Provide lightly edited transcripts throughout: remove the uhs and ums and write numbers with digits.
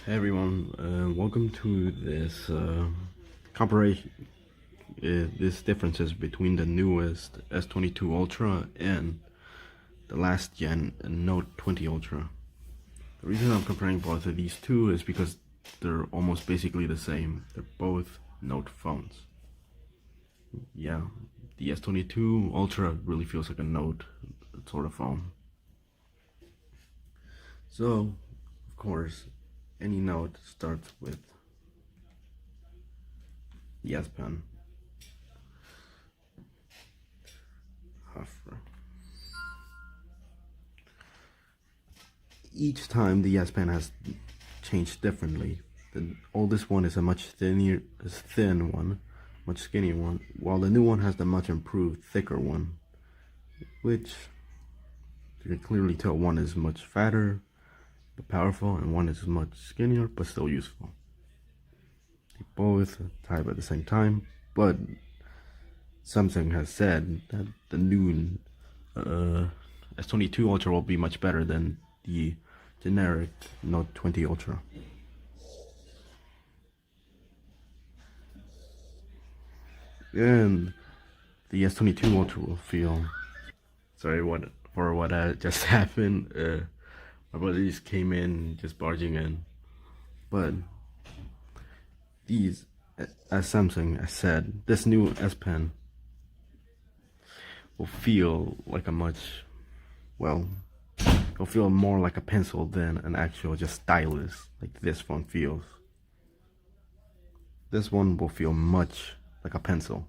Hey everyone, welcome to this comparison. This differences between the newest S22 Ultra and the last gen Note 20 Ultra. The reason I'm comparing both of these two is because they're almost basically the same. They're both Note phones. Yeah, the S22 Ultra really feels like a Note sort of phone. So, of course, any Note starts with the S Pen. Each time the S Pen has changed differently. The oldest one is a much thin one, much skinnier one, while the new one has the much improved, thicker one, which you can clearly tell one is much fatter but powerful, and one is much skinnier but still useful. They both type at the same time, but Samsung has said that the new S22 Ultra will be much better than the generic Note 20 Ultra. And the S22 Ultra will feel... Sorry for what just happened. My brother just came in, just barging in. But these, as Samsung has said, this new S Pen will feel like a much, well, it'll feel more like a pencil than an actual just stylus, like this phone feels. This one will feel much like a pencil.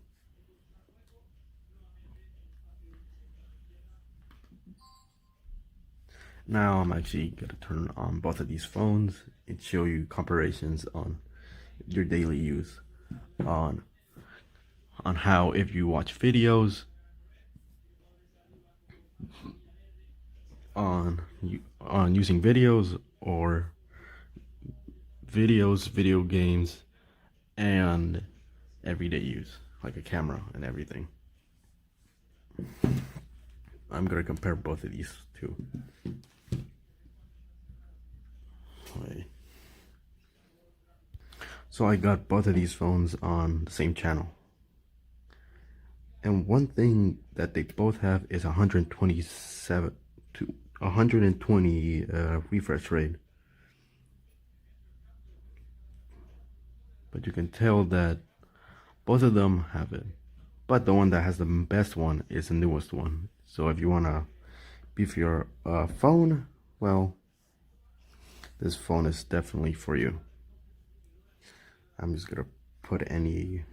Now I'm actually gonna turn on both of these phones and show you comparisons on your daily use, on how if you watch videos, on using videos or video games, and everyday use like a camera and everything. I'm gonna compare both of these two. So I got both of these phones on the same channel. And one thing that they both have is 127 to 120 refresh rate. But you can tell that both of them have it. But the one that has the best one is the newest one. So if you want to beef your phone, well, this phone is definitely for you. I'm just gonna put any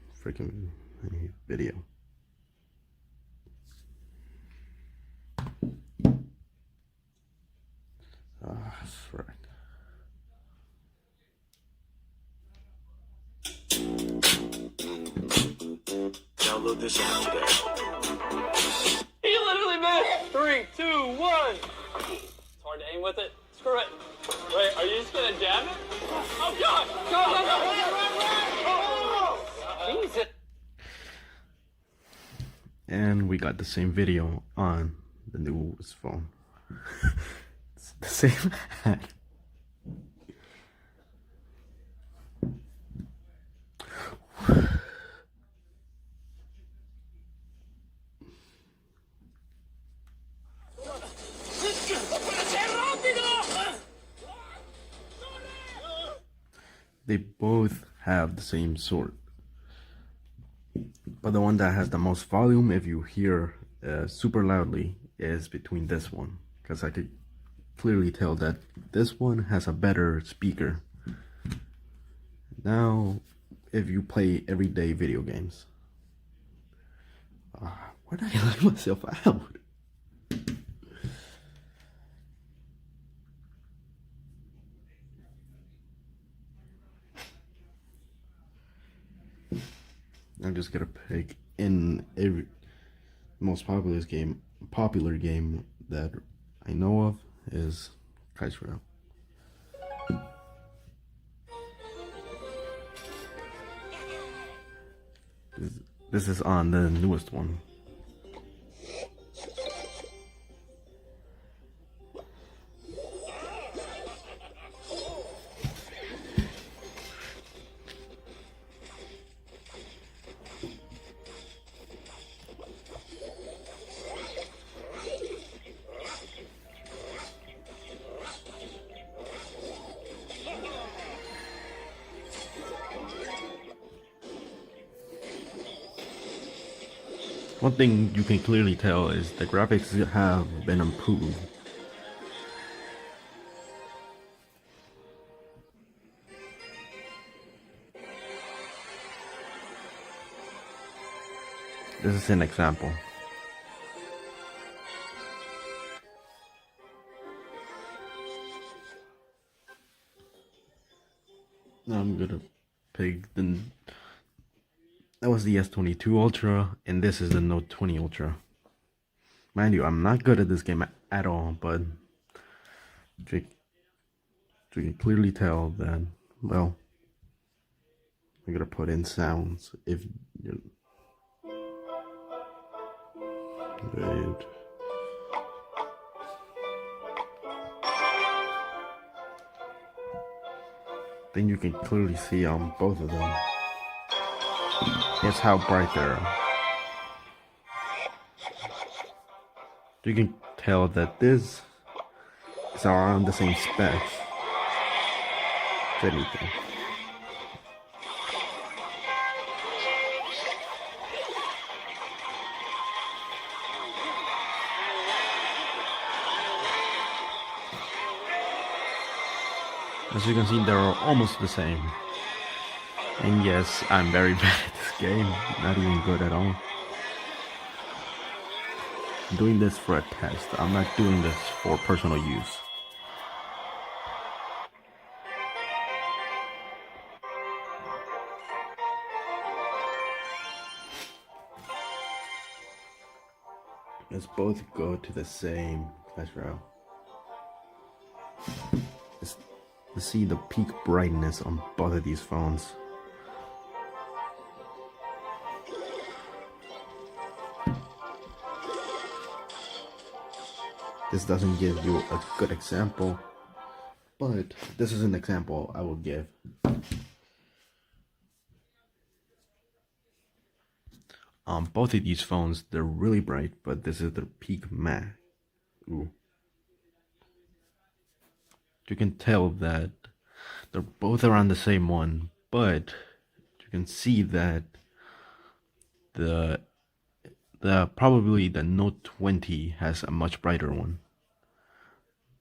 video. That's right. Download this app today. He literally missed. 3, 2, 1. It's hard to aim with it. Screw it. Wait, are you just gonna jab it? Oh God! Go! Jesus. And we got the same video on the newest phone. It's the same hat. They both have the same sort, but the one that has the most volume, if you hear super loudly, is between this one, because I could clearly tell that this one has a better speaker. Now, if you play everyday video games, where did I let myself out? I'm just gonna pick in every most popular game that I know of is Kaiser. This is on the newest one. One thing you can clearly tell is the graphics have been improved. This is an example. Now I'm gonna pick the. That was the S22 Ultra, and this is the Note 20 Ultra. Mind you, I'm not good at this game at all, but you can clearly tell that, well, I'm gonna put in sounds if you. Wait. Then you can clearly see on both of them. It's how bright they are. You can tell that this is around the same specs as anything. As you can see, they're almost the same. And yes, I'm very bad at this game, not even good at all. I'm doing this for a test, I'm not doing this for personal use. Let's both go to the same Clash Royale. Let's see the peak brightness on both of these phones. This doesn't give you a good example, but this is an example I will give. On both of these phones, they're really bright, but this is their peak max. Ooh. You can tell that they're both around the same one, but you can see that the probably the Note 20 has a much brighter one.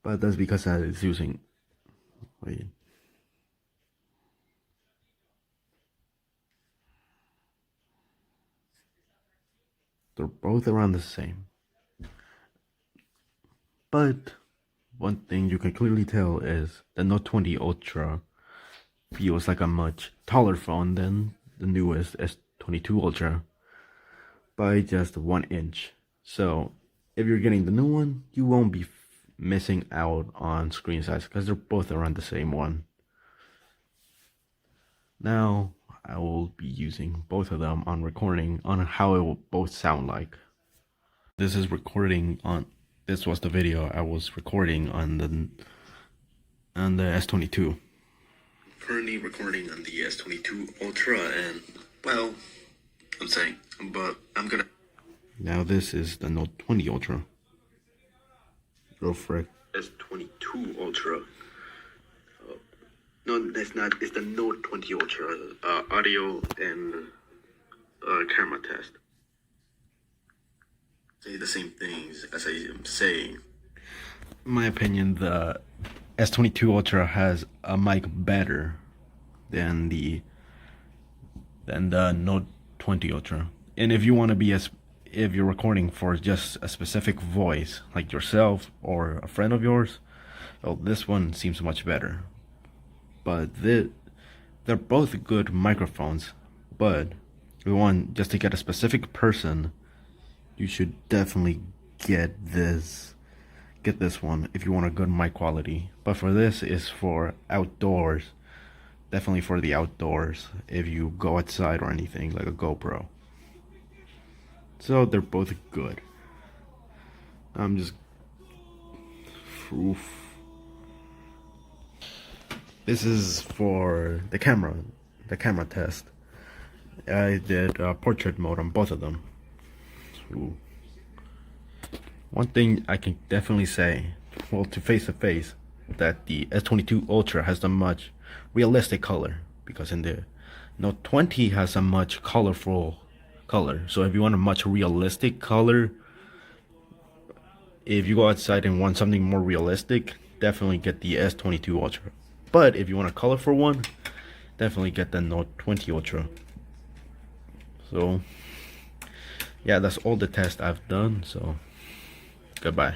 But that's because it's using, wait. They're both around the same. But one thing you can clearly tell is the Note 20 Ultra feels like a much taller phone than the newest S22 Ultra by just 1 inch. So if you're getting the new one, you won't be missing out on screen size because they're both around the same one. Now I will be using both of them on recording on how it will both sound like. This is recording on. This was the video I was recording on the S22. Currently recording on the S22 Ultra, and well, I'm saying, but I'm gonna. Now this is the Note 20 Ultra. Go for it. S22 Ultra. No, that's not. It's the Note 20 Ultra. Audio and camera test. Say the same things as I am saying. In my opinion, the S22 Ultra has a mic better than the Note 20 Ultra. And if you want to be if you're recording for just a specific voice, like yourself or a friend of yours, well, this one seems much better. But they're both good microphones. But if you want just to get a specific person, you should definitely get this one if you want a good mic quality. But for this is for outdoors, definitely for the outdoors if you go outside or anything, like a GoPro. So they're both good. I'm just oof. This is for the camera test. I did portrait mode on both of them. Ooh. One thing I can definitely say, well, to face, that the S22 Ultra has a much realistic color, because in the Note 20 has a much colorful color. So if you want a much realistic color, if you go outside and want something more realistic, definitely get the S22 Ultra. But if you want a colorful one, definitely get the Note20 Ultra. So yeah, that's all the tests I've done. So goodbye.